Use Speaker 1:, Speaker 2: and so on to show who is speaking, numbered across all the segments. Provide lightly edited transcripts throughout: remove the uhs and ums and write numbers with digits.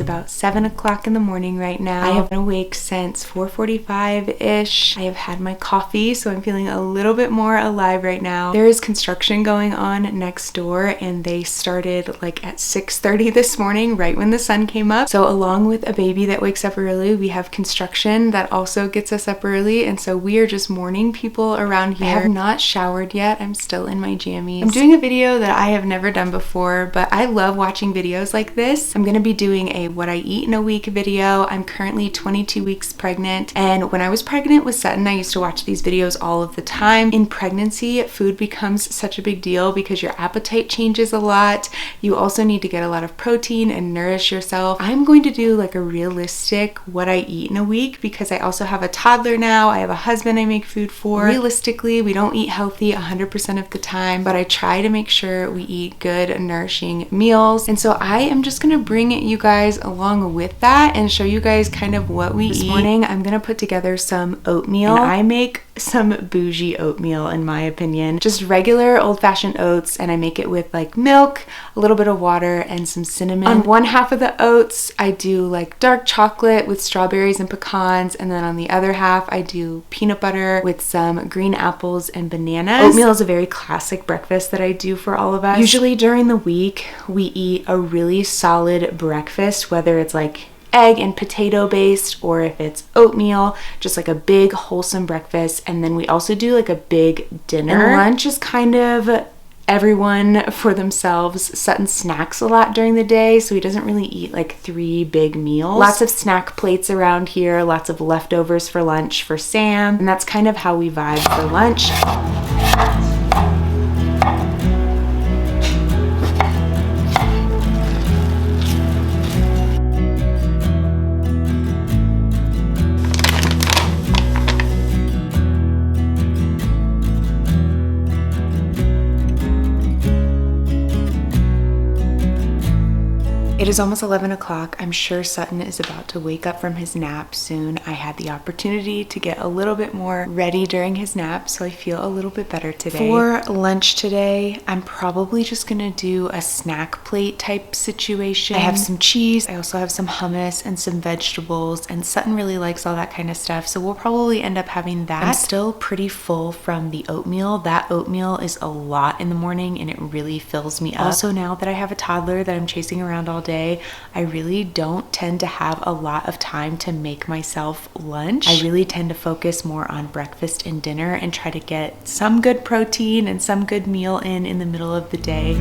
Speaker 1: about 7 o'clock in the morning right now. I have been awake since 4:45-ish. I have had my coffee, so I'm feeling a little bit more alive right now. There is construction going on next door, and they started like at 6:30 this morning, right when the sun came up. So along with a baby that wakes up early, we have construction that also gets us up early, and so we are just morning people around here. I have not showered yet. I'm still in my jammies. I'm doing a video that I have never done before, but I love watching videos like this. I'm gonna be doing a what I eat in a week video. I'm currently 22 weeks pregnant, and when I was pregnant with Sutton, I used to watch these videos all of the time. In pregnancy, food becomes such a big deal because your appetite changes a lot. You also need to get a lot of protein and nourish yourself. I'm going to do like a realistic what I eat in a week because I also have a toddler now. I have a husband I make food for. Realistically, we don't eat healthy 100% of the time, but I try to make sure we eat good, nourishing meals. And so I am just gonna bring you guys along with that and show you guys kind of what we eat. This morning, I'm gonna put together some oatmeal. And I make some bougie oatmeal in my opinion. Just regular old-fashioned oats, and I make it with like milk, a little bit of water, and some cinnamon. On one half of the oats, I do like dark chocolate with strawberries and pecans, and then on the other half, I do peanut butter with some green apples and bananas. Oatmeal is a very classic breakfast that I do for all of us. Usually during the week, we eat a really solid breakfast, whether it's like egg and potato based, or if it's oatmeal, just like a big wholesome breakfast. And then we also do like a big dinner. And lunch is kind of everyone for themselves. Sutton snacks a lot during the day, so he doesn't really eat like 3 big meals. Lots of snack plates around here, lots of leftovers for lunch for Sam, and that's kind of how we vibe for lunch. It is almost 11 o'clock. I'm sure Sutton is about to wake up from his nap soon. I had the opportunity to get a little bit more ready during his nap, so I feel a little bit better today. For lunch today, I'm probably just gonna do a snack plate type situation. I have some cheese, I also have some hummus and some vegetables, and Sutton really likes all that kind of stuff, so we'll probably end up having that. I'm still pretty full from the oatmeal. That oatmeal is a lot in the morning, and it really fills me up. Also, now that I have a toddler that I'm chasing around all day, I really don't tend to have a lot of time to make myself lunch. I really tend to focus more on breakfast and dinner and try to get some good protein and some good meal in the middle of the day.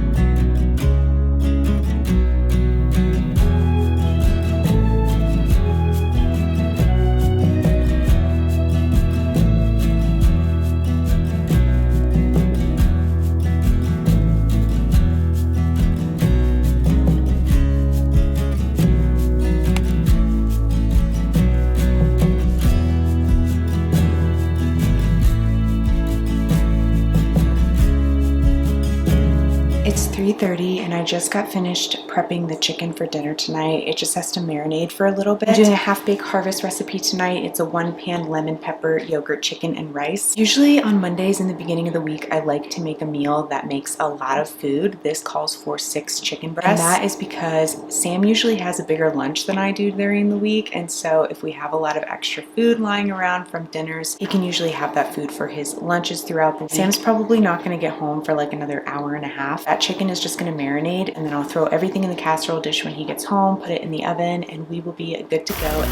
Speaker 1: It's 3:30 and I just got finished prepping the chicken for dinner tonight. It just has to marinate for a little bit. I'm doing a half-baked harvest recipe tonight. It's a 1-pan lemon pepper yogurt chicken and rice. Usually on Mondays in the beginning of the week, I like to make a meal that makes a lot of food. This calls for 6 chicken breasts. And that is because Sam usually has a bigger lunch than I do during the week. And so if we have a lot of extra food lying around from dinners, he can usually have that food for his lunches throughout the week. Sam's probably not gonna get home for like another hour and a half. That chicken is just gonna marinate, and then I'll throw everything in the casserole dish when he gets home, put it in the oven, and we will be good to go.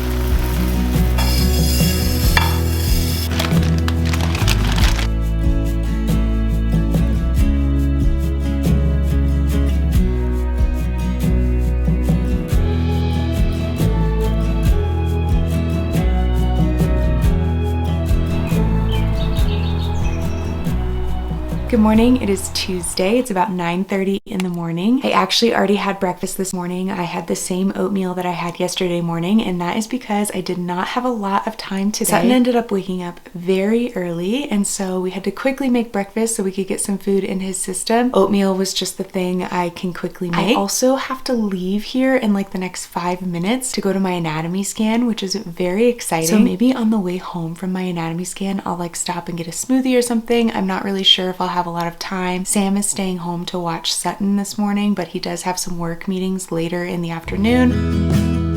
Speaker 1: Good morning, it is Tuesday. It's about 9:30 in the morning. I actually already had breakfast this morning. I had the same oatmeal that I had yesterday morning, and that is because I did not have a lot of time today. Sutton ended up waking up very early, and so we had to quickly make breakfast so we could get some food in his system. Oatmeal was just the thing I can quickly make. I also have to leave here in like the next 5 minutes to go to my anatomy scan, which is very exciting. So maybe on the way home from my anatomy scan, I'll like stop and get a smoothie or something. I'm not really sure if I'll have a lot of time. Sam is staying home to watch Sutton this morning, but he does have some work meetings later in the afternoon.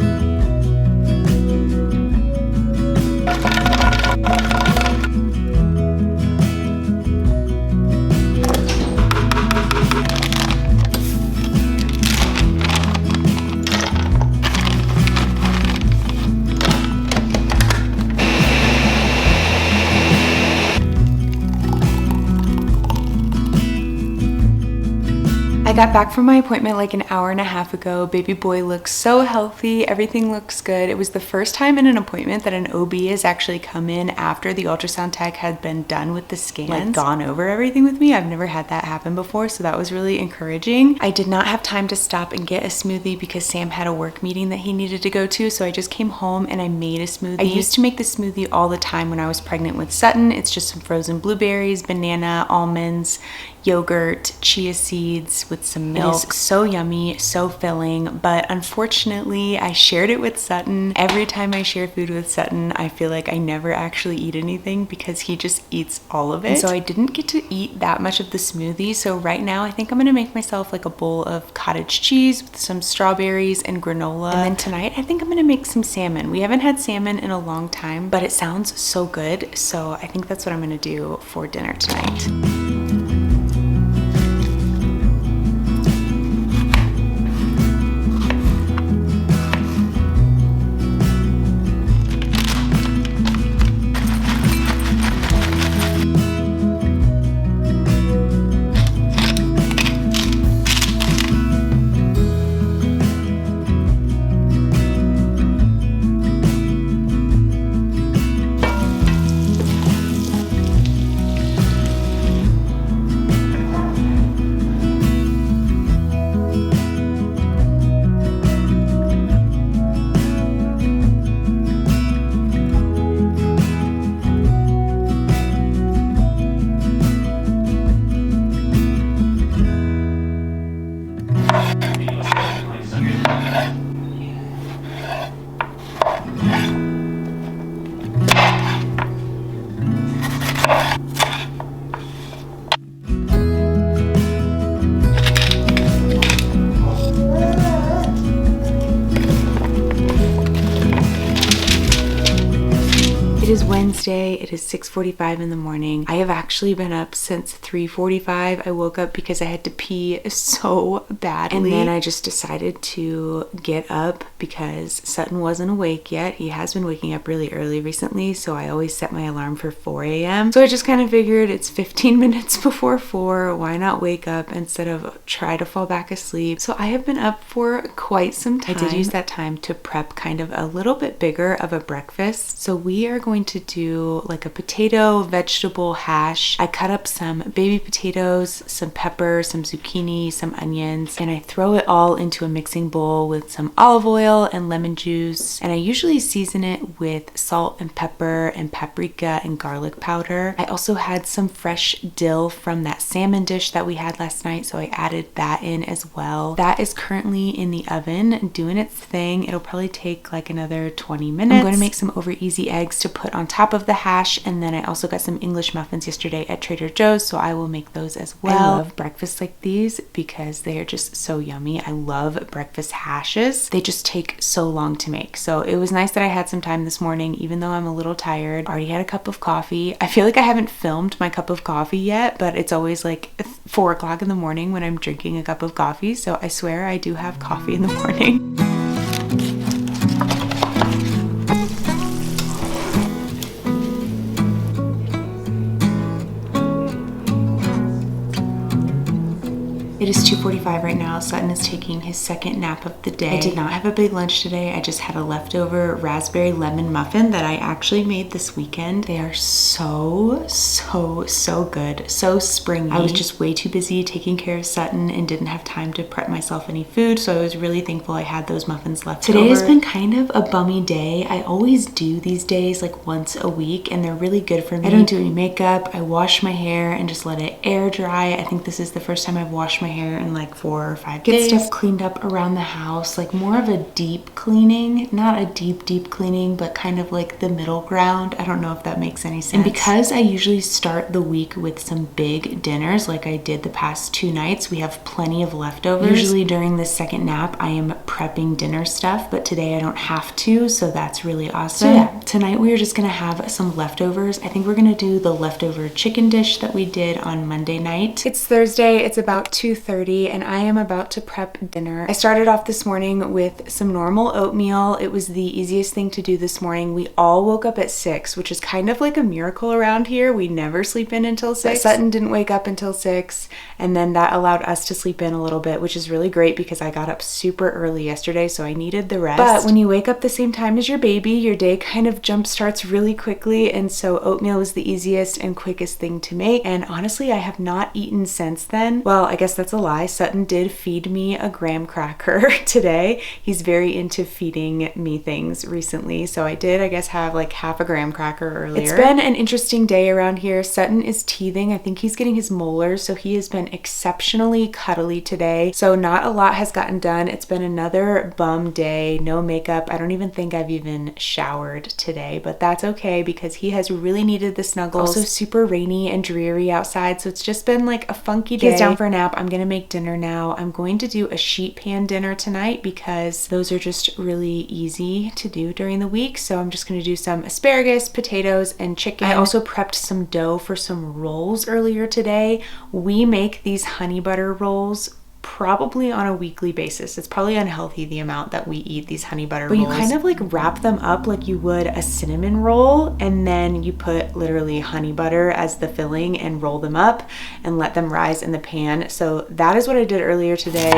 Speaker 1: got back from my appointment like an hour and a half ago. Baby boy looks so healthy. Everything looks good. It was the first time in an appointment that an OB has actually come in after the ultrasound tech had been done with the scans, like gone over everything with me. I've never had that happen before, so that was really encouraging. I did not have time to stop and get a smoothie because Sam had a work meeting that he needed to go to, so I just came home and I made a smoothie. I used to make the smoothie all the time when I was pregnant with Sutton. It's just some frozen blueberries, banana, almonds, yogurt, chia seeds with some milk. It is so yummy, so filling, but unfortunately I shared it with Sutton. Every time I share food with Sutton, I feel like I never actually eat anything because he just eats all of it. And so I didn't get to eat that much of the smoothie. So right now I think I'm gonna make myself like a bowl of cottage cheese with some strawberries and granola. And then tonight I think I'm gonna make some salmon. We haven't had salmon in a long time, but it sounds so good. So I think that's what I'm gonna do for dinner tonight. It is Wednesday, it is 6:45 in the morning. I have actually been up since 3:45. I woke up because I had to pee so badly. And then I just decided to get up because Sutton wasn't awake yet. He has been waking up really early recently, so I always set my alarm for 4 a.m. So I just kind of figured it's 15 minutes before 4. Why not wake up instead of try to fall back asleep? So I have been up for quite some time. I did use that time to prep kind of a little bit bigger of a breakfast. So we are going to do like a potato vegetable hash. I cut up some baby potatoes, some pepper, some zucchini, some onions, and I throw it all into a mixing bowl with some olive oil and lemon juice. And I usually season it with salt and pepper and paprika and garlic powder. I also had some fresh dill from that salmon dish that we had last night, so I added that in as well. That is currently in the oven doing its thing. It'll probably take like another 20 minutes. I'm going to make some over easy eggs to put on top of the hash, and then I also got some English muffins yesterday at Trader Joe's, so I will make those as well. I love breakfasts like these because they are just so yummy. I love breakfast hashes. They just take so long to make, so it was nice that I had some time this morning even though I'm a little tired. Already had a cup of coffee. I feel like I haven't filmed my cup of coffee yet, but it's always like 4 o'clock in the morning when I'm drinking a cup of coffee, so I swear I do have coffee in the morning. It is 2:45 right now. Sutton is taking his second nap of the day. I did not have a big lunch today. I just had a leftover raspberry lemon muffin that I actually made this weekend. They are so good. So springy. I was just way too busy taking care of Sutton and didn't have time to prep myself any food, so I was really thankful I had those muffins left over. Today has been kind of a bummy day. I always do these days like once a week, and they're really good for me. I don't do any makeup. I wash my hair and just let it air dry. I think this is the first time I've washed my hair in like 4 or 5 days. Get stuff cleaned up around the house, like more of a deep cleaning, not a deep cleaning, but kind of like the middle ground. I don't know if that makes any sense. And because I usually start the week with some big dinners like I did the past 2 nights, we have plenty of leftovers. Usually during this second nap I am prepping dinner stuff, but today I don't have to, so that's really awesome. So yeah, tonight we are just gonna have some leftovers. I think we're gonna do the leftover chicken dish that we did on Monday night. It's Thursday, it's about 2:30. 2:30 and I am about to prep dinner. I started off this morning with some normal oatmeal. It was the easiest thing to do this morning. We all woke up at 6, which is kind of like a miracle around here. We never sleep in until 6. But Sutton didn't wake up until 6, and then that allowed us to sleep in a little bit, which is really great because I got up super early yesterday, so I needed the rest. But when you wake up the same time as your baby, your day kind of jump starts really quickly, and so oatmeal was the easiest and quickest thing to make. And honestly, I have not eaten since then. Well, I guess that's a lie. Sutton did feed me a graham cracker today. He's very into feeding me things recently, so I did, I guess, have like half a graham cracker earlier. It's been an interesting day around here. Sutton is teething. I think he's getting his molars, so he has been exceptionally cuddly today. So not a lot has gotten done. It's been another bum day, no makeup. I don't even think I've even showered today, but that's okay because he has really needed the snuggles. Also super rainy and dreary outside, so it's just been like a funky day. He's down for a nap. I'm gonna make dinner now. I'm going to do a sheet pan dinner tonight because those are just really easy to do during the week. So I'm just gonna do some asparagus, potatoes, and chicken. I also prepped some dough for some rolls earlier today. We make these honey butter rolls probably on a weekly basis. It's probably unhealthy the amount that we eat these honey butter rolls. But you kind of like wrap them up like you would a cinnamon roll, and then you put literally honey butter as the filling and roll them up and let them rise in the pan. So that is what I did earlier today.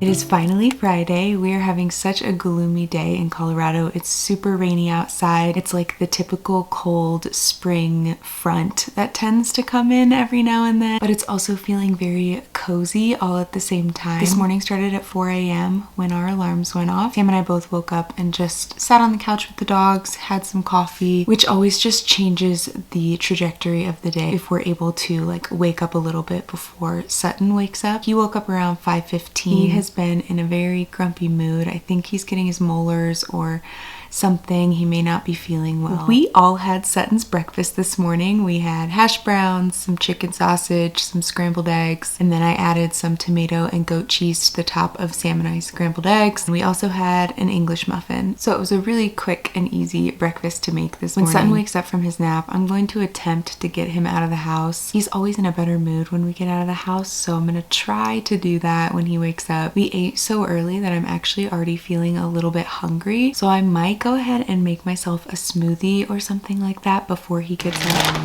Speaker 1: It is finally Friday. We are having such a gloomy day in Colorado. It's super rainy outside. It's like the typical cold spring front that tends to come in every now and then, but it's also feeling very cozy all at the same time. This morning started at 4 a.m. when our alarms went off. Sam and I both woke up and just sat on the couch with the dogs, had some coffee, which always just changes the trajectory of the day if we're able to like wake up a little bit before Sutton wakes up. He woke up around 5:15. He has been in a very grumpy mood. I think he's getting his molars or something. He may not be feeling well. We all had Sutton's breakfast this morning. We had hash browns, some chicken sausage, some scrambled eggs, and then I added some tomato and goat cheese to the top of Sam and I's scrambled eggs. And we also had an English muffin. So it was a really quick and easy breakfast to make this morning. When Sutton wakes up from his nap, I'm going to attempt to get him out of the house. He's always in a better mood when we get out of the house, so I'm gonna try to do that when he wakes up. We ate so early that I'm actually already feeling a little bit hungry, so I might go ahead and make myself a smoothie or something like that before he gets up.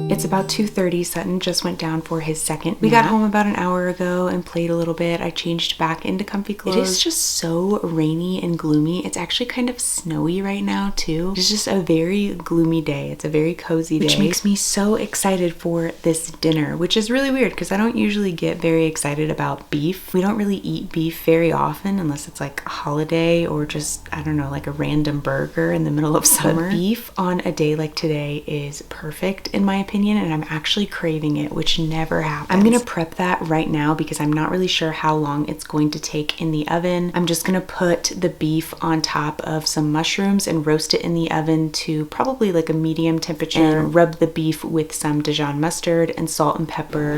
Speaker 1: It's about 2:30. Sutton just went down for his second nap. We got home about an hour ago and played a little bit. I changed back into comfy clothes. It is just so rainy and gloomy. It's actually kind of snowy right now too. It's just a very gloomy day. It's a very cozy day, which makes me so excited for this dinner, which is really weird because I don't usually get very excited about beef. We don't really eat beef very often unless it's like a holiday or just, I don't know, like a random burger in the middle of summer. But beef on a day like today is perfect in my opinion, and I'm actually craving it, which never happens. I'm gonna prep that right now because I'm not really sure how long it's going to take in the oven. I'm just gonna put the beef on top of some mushrooms and roast it in the oven to probably like a medium temperature, and rub the beef with some Dijon mustard and salt and pepper.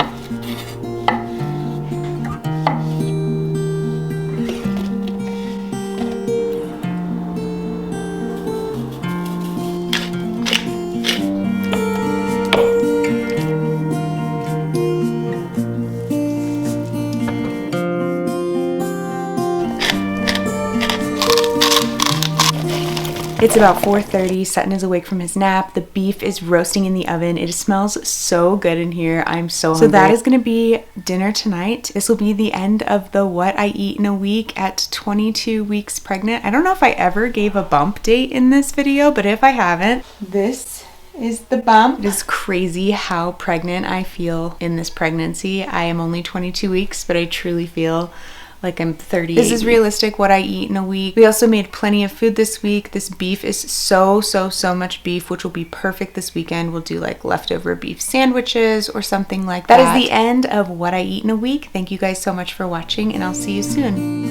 Speaker 1: It's about 4:30. Sutton is awake from his nap. The beef is roasting in the oven. It smells so good in here. I'm so hungry. So that is going to be dinner tonight. This will be the end of the what I eat in a week at 22 weeks pregnant. I don't know if I ever gave a bump date in this video, but if I haven't, this is the bump. It is crazy how pregnant I feel in this pregnancy. I am only 22 weeks, but I truly feel like I'm 30. This is realistic what I eat in a week. We also made plenty of food this week. This beef is so much beef, which will be perfect this weekend. We'll do like leftover beef sandwiches or something like that. That is the end of what I eat in a week. Thank you guys so much for watching, and I'll see you soon.